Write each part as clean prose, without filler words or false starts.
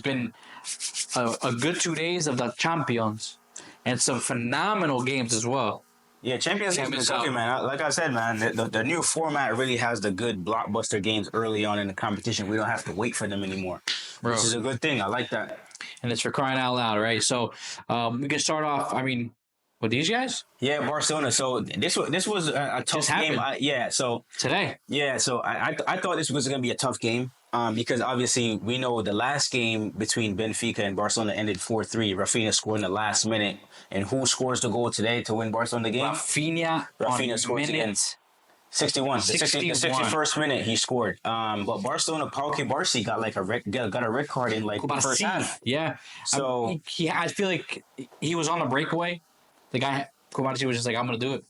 been a good 2 days of the champions and some phenomenal games as well. Yeah, Champions League is Champions cooking, man. Like I said, man, the new format really has the good blockbuster games early on in the competition. We don't have to wait for them anymore, Bro. which is a good thing. I like that. And it's for crying out loud, right? So we can start off, with these guys Yeah, Barcelona. So this was a tough Just game. happened. today. So I thought this was going to be a tough game because obviously we know the last game between Benfica and Barcelona ended 4-3. Rafinha scored in the last minute. And who scores the goal today to win Barcelona the game? Rafinha scores again. 61. The 61st minute he scored. But Barcelona, Pau Barsi got like got a red card in like the first half. Yeah. So I feel like he was on the breakaway. The guy Kubarsi was just like, I'm gonna do it,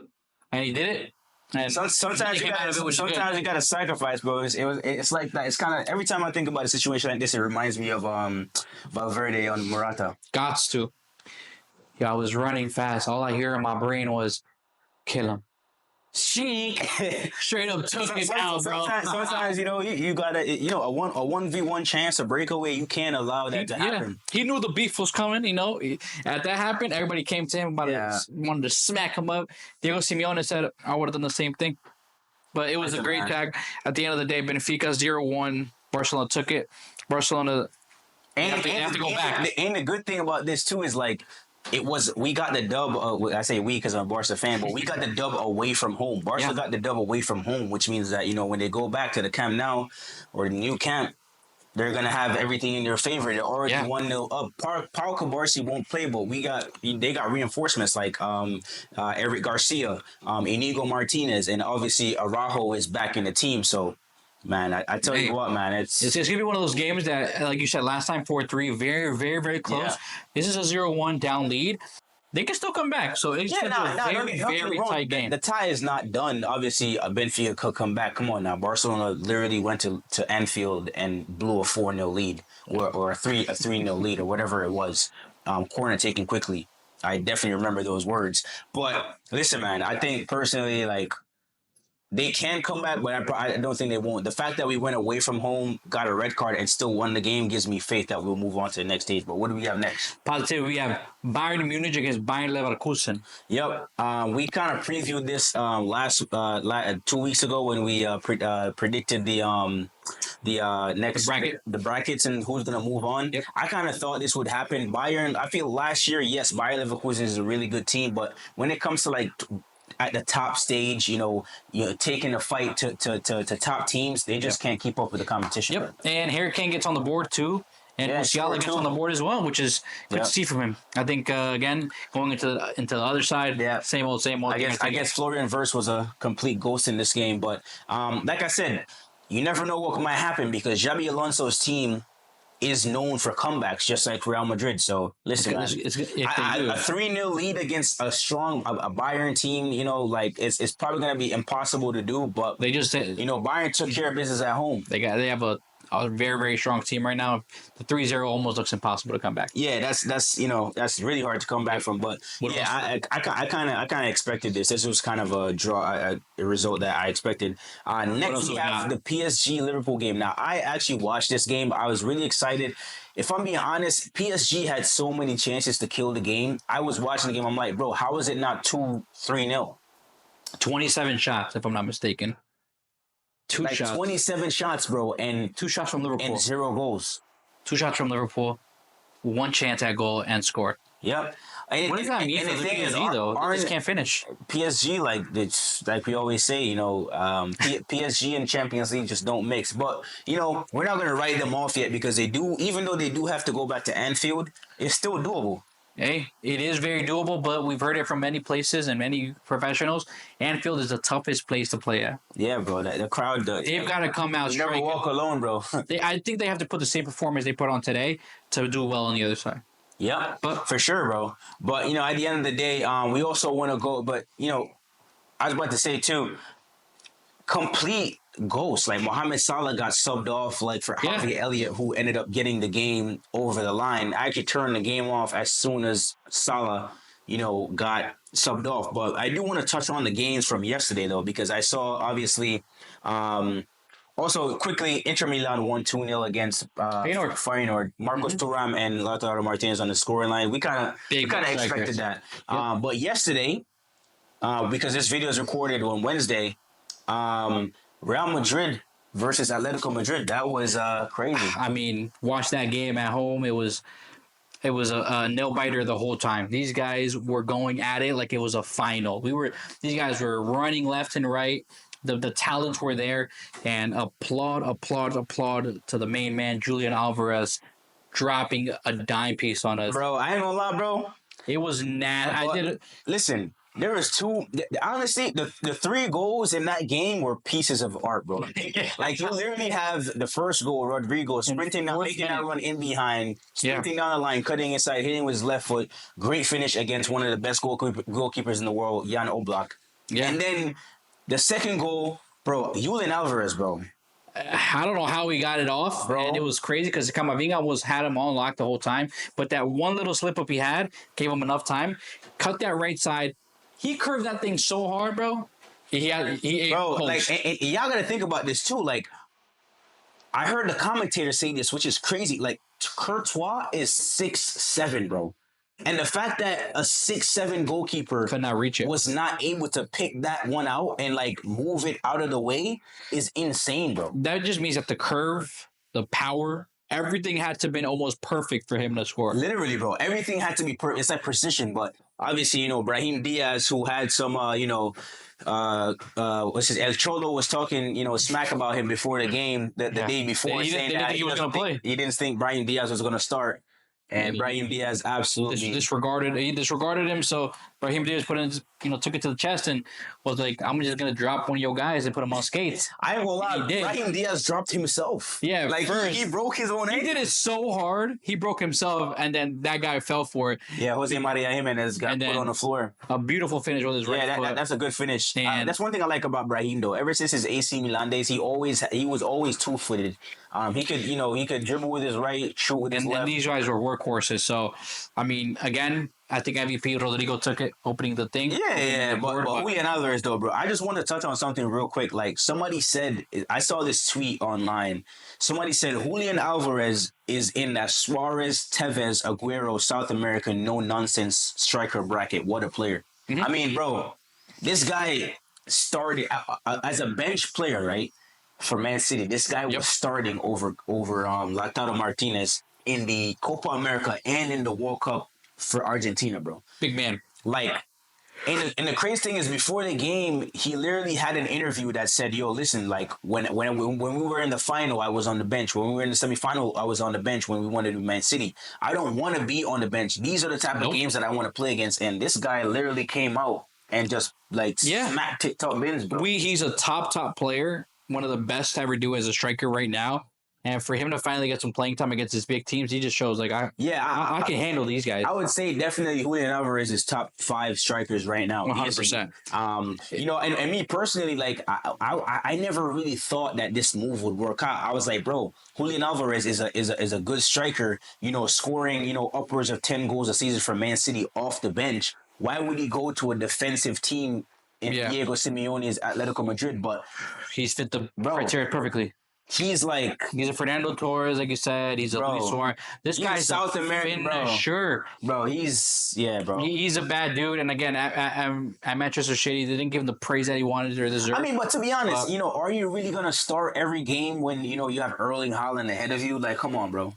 and he did it. And sometimes you gotta sacrifice, bro. It's like that. It's kind of every time I think about a situation like this, it reminds me of Valverde on Morata. Gots to. Yeah, I was running fast. All I hear in my brain was, kill him. Sheik straight up took it out, bro. Sometimes you gotta a 1v1 chance, a breakaway. You can't allow that to happen. He knew the beef was coming. At that happened, everybody came to him wanted to smack him up. Diego Simeone said, "I would have done the same thing," but it was a great tag. At the end of the day, Benfica 0-1. Barcelona took it. Barcelona. And they have to go back. And the good thing about this too is like. We got the dub. I say we because I'm a Barca fan, but we got the dub away from home. Barca got the dub away from home, which means that when they go back to the Camp Nou or the new camp, they're gonna have everything in their favor. They're already 1-0 up. Pau Barsi won't play, but they got reinforcements like Eric Garcia, Inigo Martinez, and obviously Araujo is back in the team. So. Man, I tell you what, man, it's going to be one of those games that, like you said, last time 4-3, very, very, very close. Yeah. This is a 0-1 down lead. They can still come back. So it's a very, very tight game. The tie is not done. Obviously, Benfica could come back. Come on now. Barcelona literally went to Anfield and blew a 4-0 lead or a 3-0 lead or whatever it was. Corner taken quickly. I definitely remember those words. But listen, man, I think personally, like, they can come back, but I don't think they won't. The fact that we went away from home, got a red card, and still won the game gives me faith that we'll move on to the next stage. But what do we have next? Positive. We have Bayern Munich against Bayern Leverkusen. Yep. We kind of previewed this 2 weeks ago when we predicted the next bracket. The brackets and who's gonna move on. Yep. I kind of thought this would happen. Bayern. I feel last year, yes, Bayern Leverkusen is a really good team, but when it comes to like at the top stage, taking a fight to top teams, they just can't keep up with the competition. Yep. And Harry Kane gets on the board too. And Musiala gets on the board as well, which is good to see from him. I think, again, going into the other side, same old. I guess Florian Wirtz was a complete ghost in this game. But like I said, you never know what might happen because Xabi Alonso's team is known for comebacks, just like Real Madrid. So listen, a 3-0 lead against a strong a Bayern team, it's probably going to be impossible to do. But they just Bayern took care of business at home. They have a very, very strong team right now. The 3-0 almost looks impossible to come back. Yeah, that's really hard to come back from. But I kind of expected this. This was kind of a draw, a result that I expected. Next we have the PSG Liverpool game. Now I actually watched this game. I was really excited. If I'm being honest, PSG had so many chances to kill the game. I was watching the game. I'm like, bro, how is it not 2-3-0? 27 shots, if I'm not mistaken. 2 shots. 27 shots, bro, and 2 shots from Liverpool. And 0 goals. 2 shots from Liverpool, 1 chance at goal, and scored. Yep. What does that mean for the PSG, though? They just can't finish. PSG, like we always say, PSG and Champions League just don't mix. But, we're not going to write them off yet because even though they do have to go back to Anfield, it's still doable. Hey, it is very doable, but we've heard it from many places and many professionals. Anfield is the toughest place to play at. Yeah, bro. The crowd does. They've got to come out straight. Never walk alone, bro. I think they have to put the same performance they put on today to do well on the other side. Yeah, but for sure, bro. But, at the end of the day, we also want to go. But, I was about to say, too, complete ghosts. Like Mohamed Salah got subbed off for Harvey Elliott, who ended up getting the game over the line. I actually turned the game off as soon as Salah, got subbed off. But I do want to touch on the games from yesterday, though, because I saw, obviously, Also, quickly, Inter Milan won 2-0 against Feyenoord. Marcos Thuram and Lautaro Martinez on the scoring line. We kind of expected that. But yesterday, because this video is recorded on Wednesday, Real Madrid versus Atletico Madrid. That was crazy. I mean, watch that game at home. It was a nail biter the whole time. These guys were going at it like it was a final. These guys were running left and right. The talents were there, and applaud to the main man, Julian Alvarez, dropping a dime piece on us. Bro, I ain't gonna lie, bro. It was nasty. Listen, there was two. Honestly, the 3 goals in that game were pieces of art, bro. Like you literally have the first goal, Rodrigo sprinting down, making that run in behind, sprinting down the line, cutting inside, hitting with his left foot. Great finish against one of the best goalkeepers in the world, Jan Oblak. Yeah. And then the second goal, bro, Julian Alvarez, bro. I don't know how he got it off, bro. And it was crazy because Camavinga had him on lock the whole time. But that one little slip up he had gave him enough time. Cut that right side. He curved that thing so hard, bro. Bro, like, and y'all gotta think about this too. Like, I heard the commentator say this, which is crazy. Like, Courtois is 6'7", bro. And the fact that a 6'7" goalkeeper could not reach it, was not able to pick that one out and like move it out of the way is insane, bro. That just means that the curve, the power, everything had to have been almost perfect for him to score. Literally, bro. Everything had to be perfect. It's like precision, but obviously, Brahim Diaz, who had some, what's his El Cholo was talking, smack about him before the game, the day before, saying that he was going to play. He didn't think Brahim Diaz was going to start. And Brahim Diaz absolutely disregarded him. So Brahim Diaz took it to the chest and was like, "I'm just gonna drop one of your guys and put him on skates." I ain't gonna lie, Brahim Diaz dropped himself. Yeah, like first, he broke his own. He did it so hard, he broke himself, and then that guy fell for it. Yeah, Jose Maria Jimenez got put on the floor. A beautiful finish with his right foot. That's a good finish. And that's one thing I like about Brahim though. Ever since his AC Milan days, he was always 2-footed. He could dribble with his right, shoot with his left. And these guys were workhorses. So, I mean, again, I think MVP Rodrigo took it, opening the thing. But Julian Alvarez though, bro. I just want to touch on something real quick. Like somebody said, I saw this tweet online. Somebody said Julian Alvarez is in that Suarez, Tevez, Aguero, South American no nonsense striker bracket. What a player! Mm-hmm. I mean, bro, this guy started as a bench player, right? For Man City, this guy was starting over Lautaro Martinez in the Copa America and in the World Cup for Argentina, bro. Big man. Like, and the crazy thing is, before the game, he literally had an interview that said, "Yo, listen, like when we were in the final, I was on the bench. When we were in the semifinal, I was on the bench. When we wanted to Man City, I don't want to be on the bench. These are the type of games that I want to play against." And this guy literally came out and just smacked TikTok bins, bro. He's a top player. One of the best to ever do as a striker right now. And for him to finally get some playing time against his big teams, he just shows like I can handle these guys. I would say definitely Julian Alvarez is top 5 strikers right now. 100%. And me personally, like I never really thought that this move would work out. I was like, bro, Julian Alvarez is a good striker. Scoring upwards of 10 goals a season for Man City off the bench. Why would he go to a defensive team in Diego Simeone's Atletico Madrid? But he's fit the criteria perfectly. He's a Fernando Torres, like you said. He's a Luis Suarez. This guy's South American, bro. He's a bad dude. And again, at Manchester City, they didn't give him the praise that he wanted or deserved. I mean, but to be honest, are you really gonna start every game when you have Erling Haaland ahead of you? Like, come on, bro.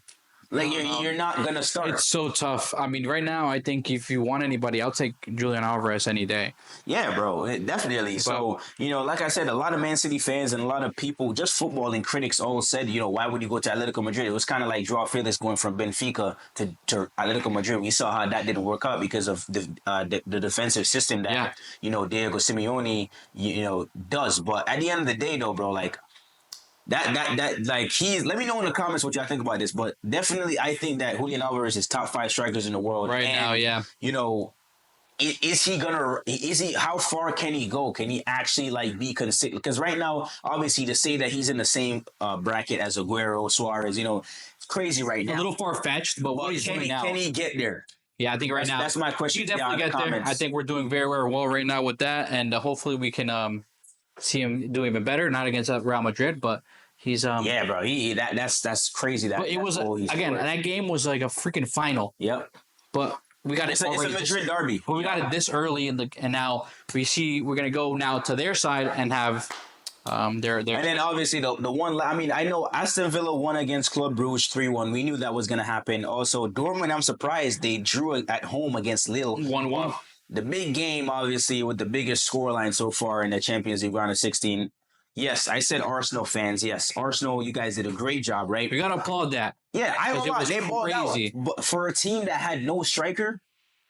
Like you're not gonna start. It's so tough. I mean, right now, I think if you want anybody, I'll take Julian Alvarez any day. Yeah, bro, definitely. So like I said, a lot of Man City fans and a lot of people, just footballing critics, all said, why would you go to Atletico Madrid? It was kind of like Joao Felix going from Benfica to Atletico Madrid. We saw how that didn't work out because of the defensive system that Diego Simeone does. But at the end of the day, though, bro, like. That let me know in the comments what y'all think about this, but definitely I think that Julian Alvarez is top 5 strikers in the world now. Yeah, how far can he go? Can he actually be consistent? Because right now, obviously, to say that he's in the same bracket as Aguero, Suarez, it's crazy right now. A little far fetched, but what he's doing now, can he get there? Yeah, I think now that's my question. You definitely get there. I think we're doing very, very well right now with that, and hopefully we can see him do even better. Not against Real Madrid, but He's Yeah, bro. That's crazy. But it was again that game was like a freaking final. Yep. But we got it's a Madrid derby. But we got it this early and now we're gonna go now to their side and have their and then obviously the one. I mean, I know Aston Villa won against Club Brugge 3-1. We knew that was gonna happen. Also, Dortmund, I'm surprised they drew at home against Lille 1-1. The big game, obviously, with the biggest scoreline so far in the Champions League round of 16. Yes, I said Arsenal fans. Yes, Arsenal, you guys did a great job, right? We gotta applaud that. Yeah, I don't know. They balled out. But for a team that had no striker,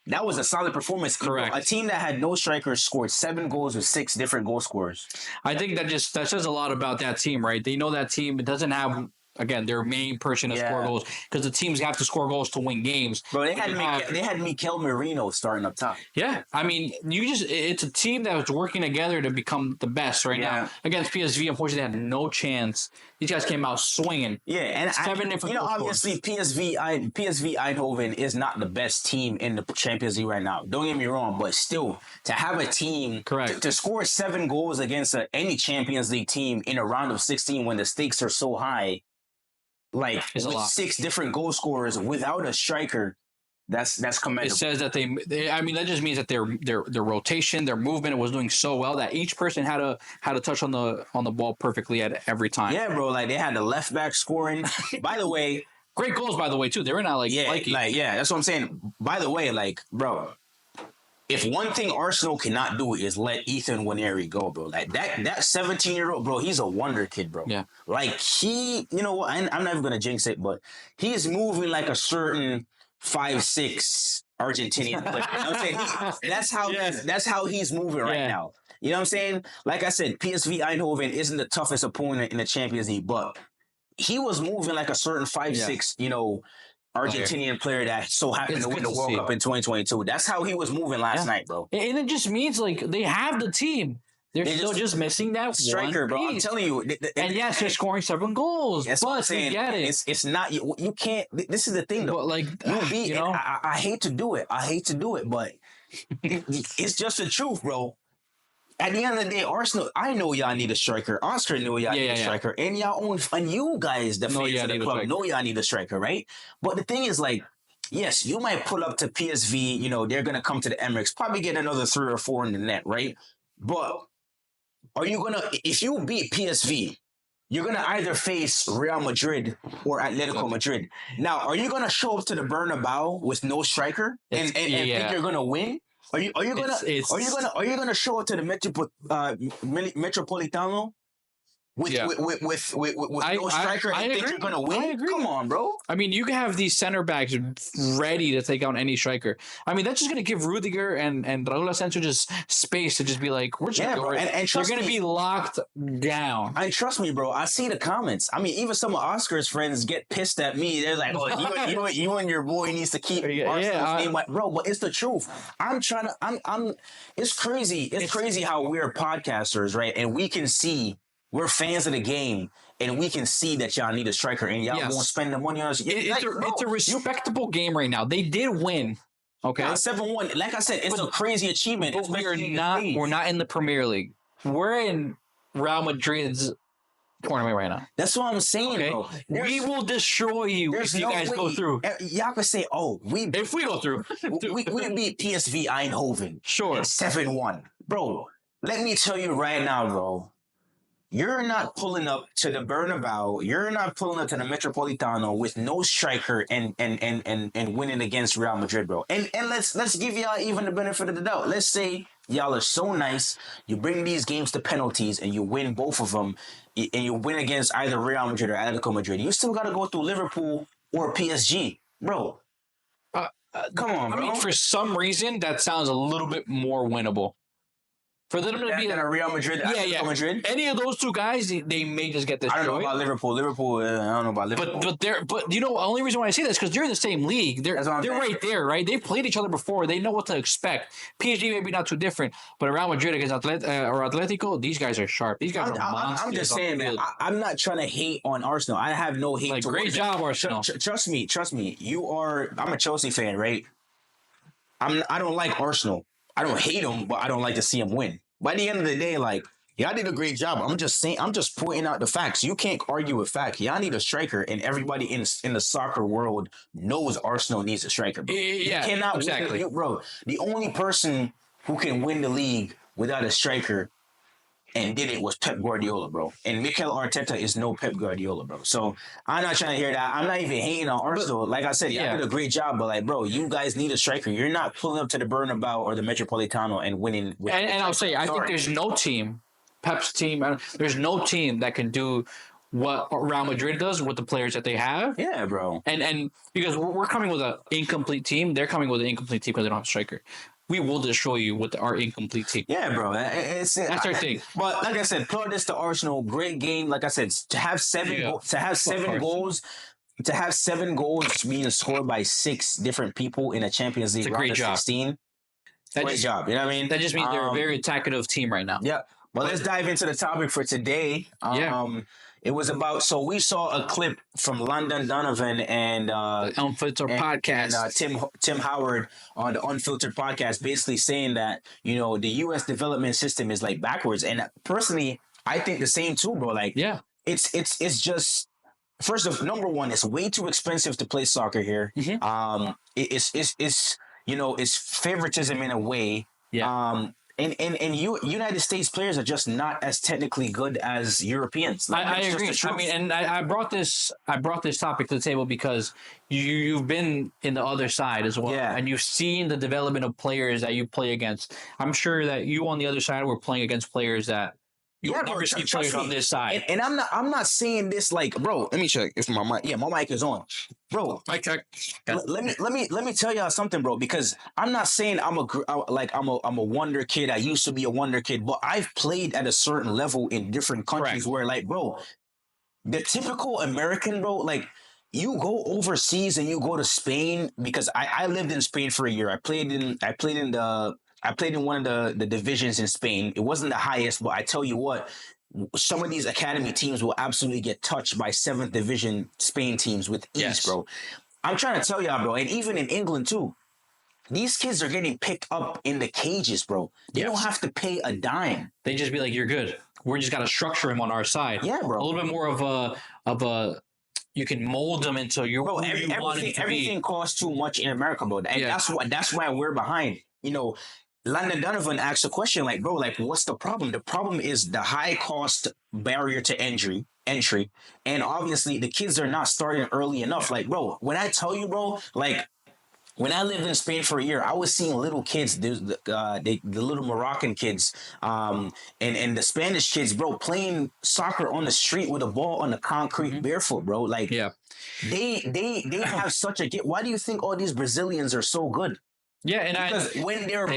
that was a solid performance. Correct. A team that had no striker scored 7 goals with 6 different goal scorers. I think that says a lot about that team, right? They know that team doesn't have, again, their main person to score goals because the teams have to score goals to win games. Bro, they had Mikel Merino starting up top. Yeah, I mean, it's a team that was working together to become the best right now. Against PSV, unfortunately, they had no chance. These guys came out swinging. Yeah, and 7 different. Obviously, PSV Eindhoven is not the best team in the Champions League right now. Don't get me wrong, but still, to have a team to score 7 goals against any Champions League team in a round of 16 when the stakes are so high. Like with 6 different goal scorers without a striker, that's commendable. It says that they I mean that just means that their rotation, their movement was doing so well that each person had to touch on the ball perfectly at every time. Yeah, bro. Like they had the left back scoring. By the way, great goals. By the way, too. They were not that's what I'm saying. By the way, like bro. If one thing Arsenal cannot do is let Ethan Nwaneri go, bro. Like that 17-year-old, bro, he's a wonder kid, bro. Yeah. Like you know what? I'm not even gonna jinx it, but he's moving like a certain 5'6" Argentinian player. You know what I'm saying? That's how he's moving right now. You know what I'm saying? Like I said, PSV Eindhoven isn't the toughest opponent in the Champions League, but he was moving like a certain 5'6", you know, Argentinian player that so happened to win the World Cup in 2022. That's how he was moving last night, bro. And it just means like they have the team. They're still just missing that striker, bro. I'm telling you. And yes, they're scoring 7 goals. That's what I'm saying. Get it. It's not you can't. This is the thing, though. But like you know, I hate to do it. But it's just the truth, bro. At the end of the day, Arsenal, I know y'all need a striker. Oscar knew y'all need a striker. And you guys, the fans of the club, know y'all need a striker, right? But the thing is, like, yes, you might pull up to PSV, you know, they're going to come to the Emirates, probably get another 3 or 4 in the net, right? But are you going to, if you beat PSV, you're going to either face Real Madrid or Atletico Madrid. Now, are you going to show up to the Bernabeu with no striker and think you're going to win? Are you gonna show up to the Metropolitano with no striker and think you're gonna win? Come on, bro. I mean, you can have these center backs ready to take out any striker. I mean, that's just gonna give Rudiger and Raul Asensio just space to just be like, we're just gonna go right. And they're gonna be locked down. And trust me, bro. I see the comments. I mean, even some of Oscar's friends get pissed at me. They're like, "Oh, you and your boy needs to keep Arsenal's name." Bro, but it's the truth. It's crazy. It's crazy how we're podcasters, right? And we can see. We're fans of the game, and we can see that y'all need a striker, and y'all won't spend the money on us. It's a respectable game right now. They did win. Okay, 7-1. Like I said, it's a crazy achievement. But we're not in the Premier League. We're in Real Madrid's tournament right now. That's what I'm saying, bro. We will destroy you if you guys go through. Y'all can say, if we go through. we beat PSV Eindhoven. Sure. 7-1. Bro, let me tell you right now, bro. You're not pulling up to the Bernabeu. You're not pulling up to the Metropolitano with no striker and winning against Real Madrid, bro. And let's give y'all even the benefit of the doubt. Let's say y'all are so nice, you bring these games to penalties and you win both of them, and you win against either Real Madrid or Atletico Madrid. You still got to go through Liverpool or PSG, bro. Come on, bro. I mean, for some reason, that sounds a little bit more winnable. For them to be a Real Madrid, Madrid. Any of those 2 guys, they may just get this. I don't know about Liverpool. I don't know about Liverpool. But you know, the only reason why I say that is because they're in the same league. They're right there, right? They've played each other before. They know what to expect. PSG maybe not too different, but Real Madrid against Atletico, these guys are sharp. These guys are monsters. I'm just saying, man. I'm not trying to hate on Arsenal. I have no hate. Like, great job, Arsenal. Trust me. I'm a Chelsea fan, right? I don't like Arsenal. I don't hate them, but I don't like to see them win. By the end of the day, like, Y'all did a great job. I'm just saying. I'm just pointing out the facts. You can't argue with facts. Y'all need a striker, and everybody in the soccer world knows Arsenal needs a striker. Bro. Yeah, you cannot exactly. bro. The only person who can win the league without a striker and did it was Pep Guardiola, bro. And Mikel Arteta is no Pep Guardiola, bro. So I'm not trying to hear that. I'm not even hating on Arsenal. Like I said, y'all did a great job, but like, bro, you guys need a striker. You're not pulling up to the Bernabeu or the Metropolitano and winning. And I'll say, I think there's no team, Pep's team, there's no team that can do what Real Madrid does with the players that they have. Yeah, bro. And because we're coming with an incomplete team, they're coming with an incomplete team because they don't have a striker. We will destroy you with our incomplete team. Yeah, bro. That's our thing. But like I said, applaud to Arsenal. Great game. Like I said, to have seven goals. To have 7 goals being scored by 6 different people in a Champions League round of 16. Great job. You know what I mean? That just means they're a very attackative team right now. Yeah. Well, let's dive into the topic for today. It was about, so we saw a clip from London Donovan and the Unfiltered podcast and Tim Howard on the Unfiltered podcast, basically saying that, you know, the U.S. development system is like backwards. And personally, I think the same too, bro. Like, it's just, first of number one, it's way too expensive to play soccer here. Mm-hmm. It's you know, it's favoritism in a way. Yeah. And United States players are just not as technically good as Europeans. Like, I agree. I mean, and I brought this topic to the table because you've been in the other side as well, and you've seen the development of players that you play against. I'm sure that you on the other side were playing against players that you never see players on this side. And I'm not saying this like, bro. Let me check if my mic. Yeah, my mic is on, bro. Mic check. Let me tell y'all something, bro. Because I'm not saying I'm a wonder kid. I used to be a wonder kid, but I've played at a certain level in different countries where, like, bro, the typical American, bro, like, you go overseas and you go to Spain, because I lived in Spain for a year. I played in one of the divisions in Spain. It wasn't the highest, but I tell you what, some of these academy teams will absolutely get touched by 7th division Spain teams with ease, bro. I'm trying to tell y'all, bro, and even in England too, these kids are getting picked up in the cages, bro. They don't have to pay a dime. They just be like, "You're good. We're just gotta structure him on our side." Yeah, bro. A little bit more of a. You can mold them into your. Bro, everything costs too much in America, bro, and that's why we're behind. You know. London Donovan asked a question like, bro, like, what's the problem? The problem is the high cost barrier to entry. And obviously the kids are not starting early enough. Like, bro, when I tell you, bro, like, when I lived in Spain for a year, I was seeing little kids, the little Moroccan kids, and the Spanish kids, bro, playing soccer on the street with a ball on the concrete barefoot, bro. Like, they have such a gift. Why do you think all these Brazilians are so good? Yeah, and because when they're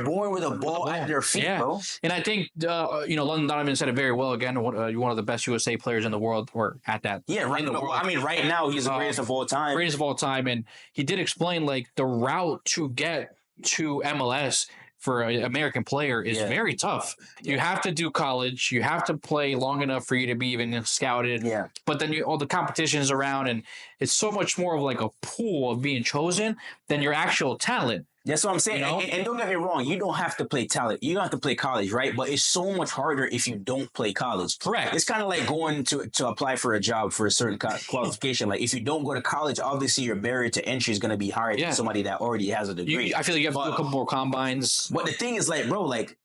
born with a ball at their feet, bro. And I think London Donovan said it very well. Again, one of the best USA players in the world, or at that. Yeah, right. I mean, right now he's the greatest of all time. Greatest of all time, and he did explain like the route to get to MLS for an American player is very tough. You have to do college. You have to play long enough for you to be even scouted. Yeah. But then all the competitions around, and it's so much more of like a pool of being chosen than your actual talent. That's what I'm saying. And don't get me wrong, you don't have to play talent. You don't have to play college, right? But it's so much harder if you don't play college. Correct. It's kind of like going to apply for a job for a certain qualification. Like, if you don't go to college, obviously your barrier to entry is going to be higher than somebody that already has a degree. I feel like you have to do a couple more combines. But the thing is, like, bro, like,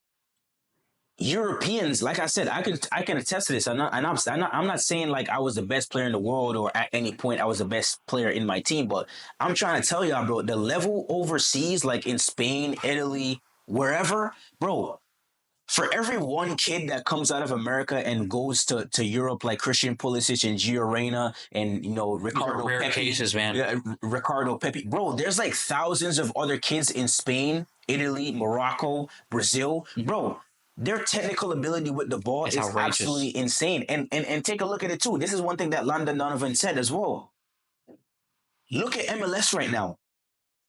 Europeans, like I said, I can attest to this. I'm not saying like I was the best player in the world or at any point I was the best player in my team, but I'm trying to tell y'all, bro, the level overseas, like in Spain, Italy, wherever, bro, for every one kid that comes out of America and goes to Europe, like Christian Pulisic and Gio Reyna and, Ricardo rare Pepi, cases, man. Ricardo Pepi, bro, there's like thousands of other kids in Spain, Italy, Morocco, Brazil, bro. Their technical ability with the ball is absolutely insane. And take a look at it too. This is one thing that London Donovan said as well. Look at MLS right now.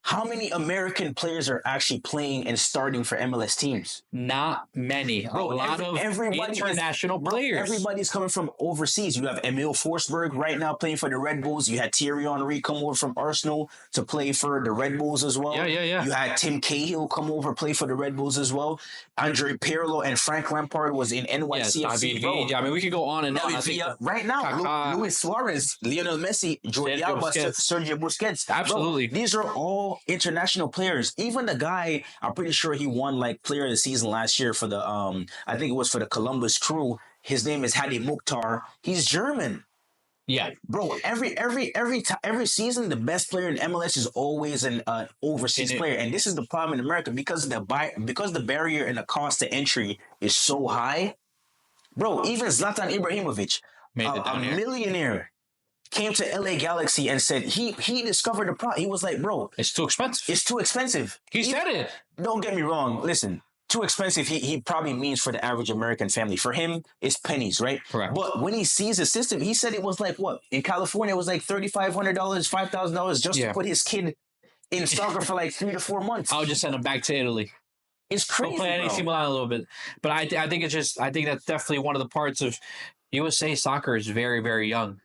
How many American players are actually playing and starting for MLS teams? Not many. Bro, a lot of international players. Everybody's coming from overseas. You have Emil Forsberg right now playing for the Red Bulls. You had Thierry Henry come over from Arsenal to play for the Red Bulls as well. Yeah. You had Tim Cahill come over play for the Red Bulls as well. Andre Pirlo and Frank Lampard was in NYCFC. Bro. I mean, we could go on and on. Right now, Luis Suarez, Lionel Messi, Jordi Alba, Sergio Busquets. Absolutely. Bro, these are all international players. Even the guy, I'm pretty sure he won like Player of the Season last year for the I think it was for the Columbus Crew. His name is Hadi Mukhtar. He's German. Yeah, bro. Every season, the best player in MLS is always an overseas player, and this is the problem in America because the barrier and the cost to entry is so high. Bro, even Zlatan Ibrahimovic, a millionaire, came to LA Galaxy and said he discovered the problem. He was like, bro, it's too expensive. It's too expensive. He said it. Don't get me wrong. Listen, too expensive. He probably means for the average American family. For him, it's pennies, right? Correct. But when he sees the system, he said it was like what in California it was like $3,500, $5,000 just to put his kid in soccer for like 3 to 4 months. I'll just send him back to Italy. It's crazy. Go play AC Milan a little bit, but I think that's definitely one of the parts of USA soccer is very, very young.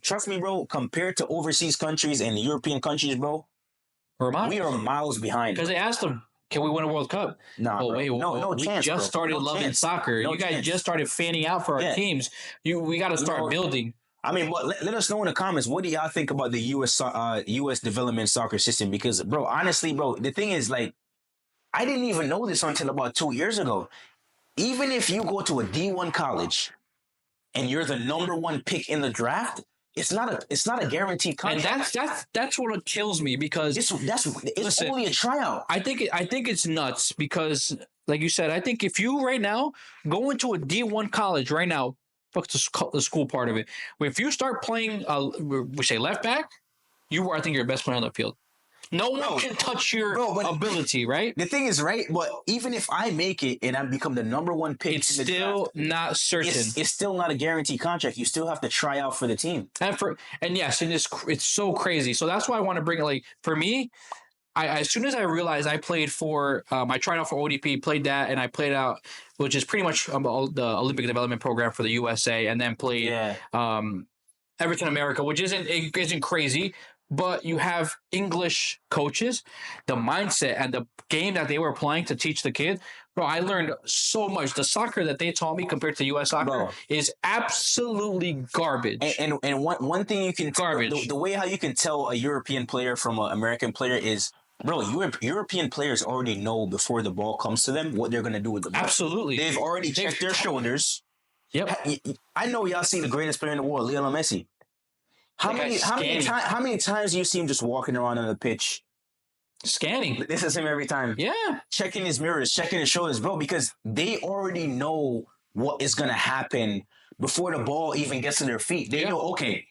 Trust me, bro. Compared to overseas countries and European countries, bro, we are miles behind. Because they asked them, "Can we win a World Cup?" No chance. We just started loving soccer. You guys just started fanning out for our teams. We got to start building. I mean, let us know in the comments. What do y'all think about the U.S. development soccer system? Because, bro, honestly, bro, the thing is, like, I didn't even know this until about 2 years ago. Even if you go to a D1 college and you're the number one pick in the draft, it's not a guaranteed contract. And that's what kills me because it's only a tryout. I think it's nuts because, like you said, I think if you right now go into a D1 college right now, fuck the school part of it. If you start playing, we say left back, I think you're the best player on the field. No one can touch your ability, right? The thing is, right? But even if I make it and I become the number one pick, it's still not certain. It's still not a guaranteed contract. You still have to try out for the team. And it's so crazy. So that's why I want to bring it. Like for me, as soon as I realized I played for, I tried out for ODP, played that, and I played out, which is pretty much the Olympic development program for the USA, and then played Everton America, which isn't crazy. But you have English coaches, the mindset and the game that they were playing to teach the kid. Bro, I learned so much. The soccer that they taught me compared to U.S. soccer is absolutely garbage. And one thing you can garbage. The way how you can tell a European player from an American player is, bro, European players already know before the ball comes to them what they're going to do with the ball. Absolutely. They've already checked their shoulders. Yep. I know y'all see the greatest player in the world, Lionel Messi. How many times do you see him just walking around on the pitch? Scanning. This is him every time. Yeah. Checking his mirrors, checking his shoulders, bro, because they already know what is going to happen before the ball even gets to their feet. They know, okay,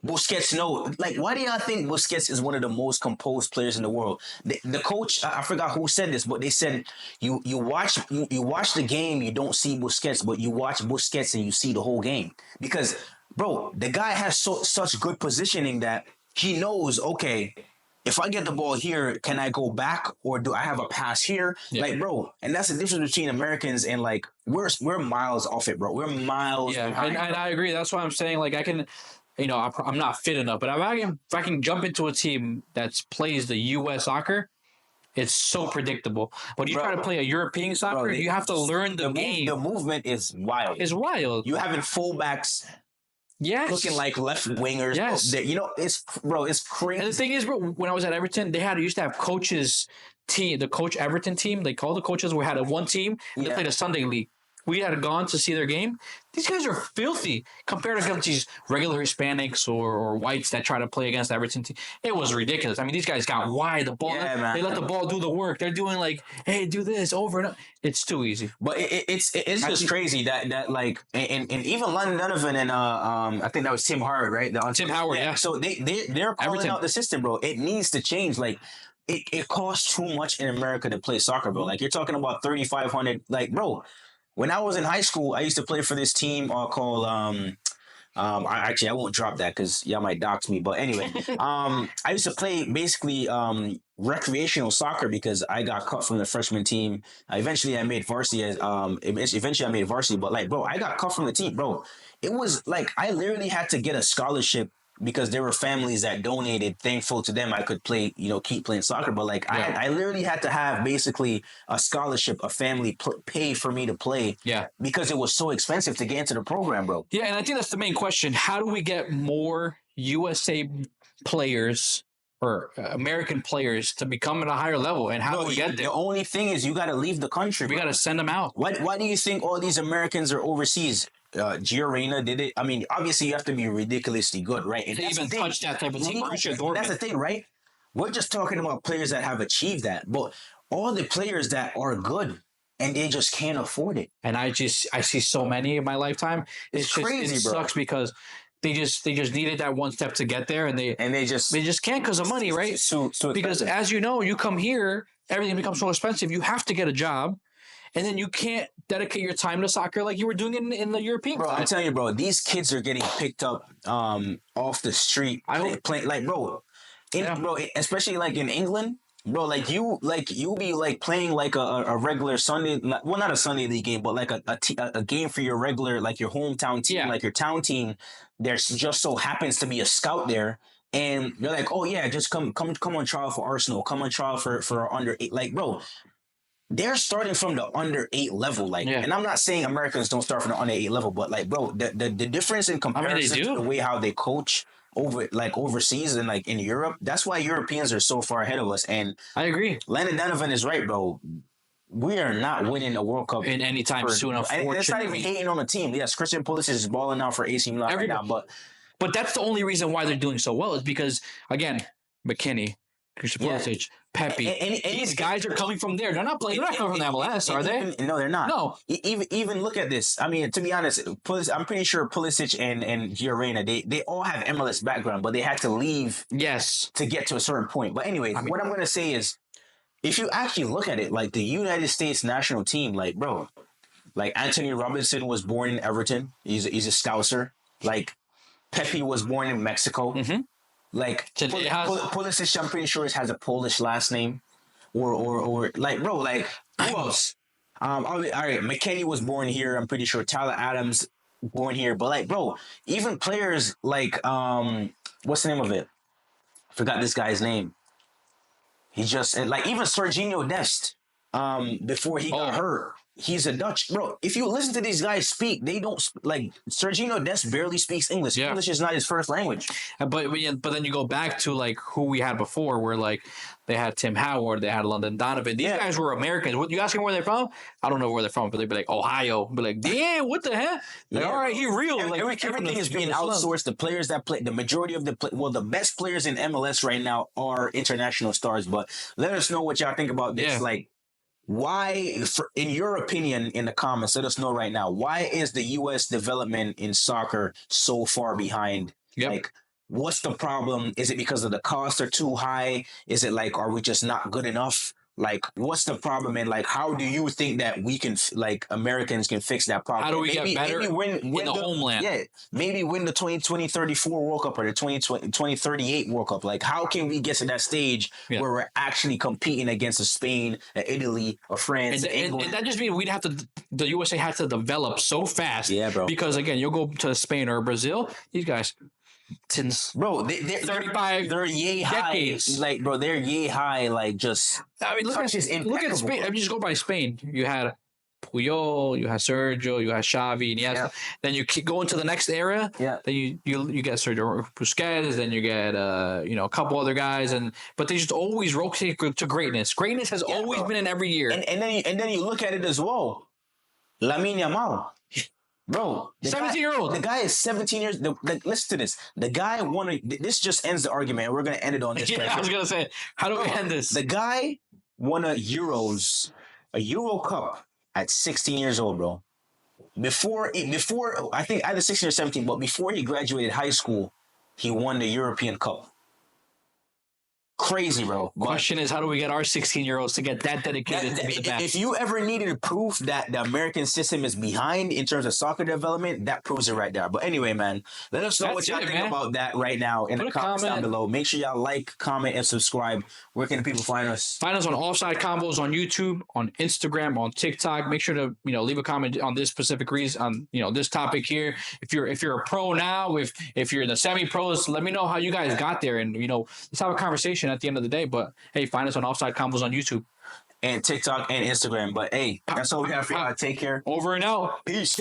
Busquets know. Like, why do y'all think Busquets is one of the most composed players in the world? The coach, I forgot who said this, but they said you watch the game, you don't see Busquets, but you watch Busquets and you see the whole game. Because, bro, the guy has such good positioning that he knows, okay, if I get the ball here, can I go back or do I have a pass here? Yeah. Like, bro, and that's the difference between Americans and, like, we're miles off it, bro. We're miles behind. And I agree. That's why I'm saying, like, I can, I'm not fit enough, but if I can jump into a team that plays the U.S. soccer, it's so predictable. When you try to play a European soccer, you have to learn the game. The movement is wild. It's wild. You having fullbacks looking like left wingers. Yes. It's crazy. And the thing is, bro, when I was at Everton, used to have coaches team, the coach Everton team, they called the coaches, we had one team, and they played a Sunday league. We had gone to see their game. These guys are filthy compared to these regular Hispanics or whites that try to play against the Everton team. It was ridiculous. I mean, these guys got wide. The ball, they let the ball do the work. They're doing like, hey, do this over and over. It's too easy. But it's just crazy that like, and even London Donovan and I think that was Tim Howard, right? Tim Howard, yeah. So they're calling out the system, bro. It needs to change. Like, it costs too much in America to play soccer, bro. Like, you're talking about $3,500. Like, bro. When I was in high school, I used to play for this team called I won't drop that because y'all might dox me. But anyway, I used to play basically recreational soccer because I got cut from the freshman team. Eventually, I made varsity. Eventually I made varsity. But like, bro, I got cut from the team, bro. It was like I literally had to get a scholarship because there were families that donated. Thankful to them, I could play, keep playing soccer. But like, I literally had to have basically a scholarship, a family pay for me to play. Yeah. Because it was so expensive to get into the program, bro. Yeah, and I think that's the main question. How do we get more USA players or American players to become at a higher level? And how do we get there? The only thing is you got to leave the country. We got to send them out. Why do you think all these Americans are overseas? Gio Reyna did it. I mean, obviously you have to be ridiculously good, right? And to even touch that type of team. That's the thing, right? We're just talking about players that have achieved that, but all the players that are good and they just can't afford it. And I see so many in my lifetime. It's crazy, it bro. Sucks because they just needed that one step to get there, and they just can't because of money, right? So because as you know, you come here, everything becomes so expensive. You have to get a job. And then you can't dedicate your time to soccer like you were doing in the European. Bro, I'm telling you, bro, these kids are getting picked up off the street. I hope playing like, bro, especially like in England, bro, like you be like playing like a regular Sunday, well, not a Sunday league game, but like a game for your regular, like your hometown team, like your town team. There's just so happens to be a scout there. And they're like, oh yeah, just come on trial for Arsenal, come on trial for under 8. Like, bro, they're starting from the under 8 level, and I'm not saying Americans don't start from the under 8 level, but like, bro, the difference in comparison to the way how they coach overseas and like in Europe, that's why Europeans are so far ahead of us. And I agree. Landon Donovan is right, bro. We are not winning a World Cup in any time soon. Unfortunately, it's not even hating on the team. Yes, Christian Pulisic is balling out for AC Milan right now, but that's the only reason why they're doing so well is because again, McKinney, Christian Pulisic, Pepe. These guys are coming from there. They're not playing. They're not coming from the MLS, are they? No, they're not. No. Even look at this. I mean, to be honest, I'm pretty sure Pulisic and Gio Reyna, they all have MLS background, but they had to leave. Yes. To get to a certain point. But anyway, what I'm gonna say is, if you actually look at it, like the United States national team, like bro, like Anthony Robinson was born in Everton. He's a Scouser. Like Pepe was born in Mexico. Mm-hmm. Like Pulisic, I'm pretty sure it has a Polish last name, or like, bro, like who else? All right, McKennie was born here. I'm pretty sure Tyler Adams born here, but like, bro, even players like what's the name of it? I forgot this guy's name. He just like even Serginho Dest, before he got hurt. He's a Dutch, bro. If you listen to these guys speak, they don't like Serginho Dest barely speaks English. Yeah. English is not his first language. But then you go back to like who we had before, where like they had Tim Howard, they had Landon Donovan. These guys were Americans. What you asking where they're from? I don't know where they're from, but they'd be like Ohio. Be like, damn, what the heck? Like, all right, he real. Everything is being outsourced. The players that play, the majority of the best players in MLS right now are international stars. But let us know what y'all think about this. Yeah. Like, why, in your opinion, in the comments, let us know right now. Why is the U.S. development in soccer so far behind? Yep. Like, what's the problem? Is it because of the costs are too high? Is it like, are we just not good enough? Like, what's the problem? And like, how do you think that we can, like, Americans can fix that problem? How do we get better in the homeland? Yeah, maybe win the 2034 World Cup or the 2038 World Cup. Like, how can we get to that stage where we're actually competing against a Spain, a Italy, a France, England? And that just means the USA had to develop so fast. Yeah, bro. Because again, you'll go to Spain or Brazil, these guys, since bro, they're yay high. Like, bro, they're yay high. Like, just look at Spain. I mean, just go by Spain. You had Puyol, you had Sergio, you had Xavi, and then you keep going to the next era. Yeah. Then you get Sergio Busquets, then you get a couple other guys, but they just always rotate to greatness. Greatness has always been in every year. And then you look at it as well. Lamine Yamal. Bro, 17-year-old. The guy is 17 years. Listen to this. The guy won. This just ends the argument. We're gonna end it on this. Yeah, I was gonna say, how do we end this? The guy won a Euro Cup at 16 years old, bro. Before I think either 16 or 17, but before he graduated high school, he won the European Cup. Crazy, bro. Question is, how do we get our 16-year-olds to get that dedicated to be the best? If you ever needed proof that the American system is behind in terms of soccer development, that proves it right there. But anyway, man, let us know what y'all think about that right now in the comments down below. Make sure y'all like, comment, and subscribe. Where can the people find us? Find us on Offside Combos on YouTube, on Instagram, on TikTok. Make sure to leave a comment on this specific reason, on this topic here. If you're a pro now, if you're in the semi-pros, let me know how you guys got there, and let's have a conversation at the end of the day. But hey, find us on Offside Combos on YouTube and TikTok and Instagram. But hey, that's all we have for y'all. Take care. Over and out. Peace.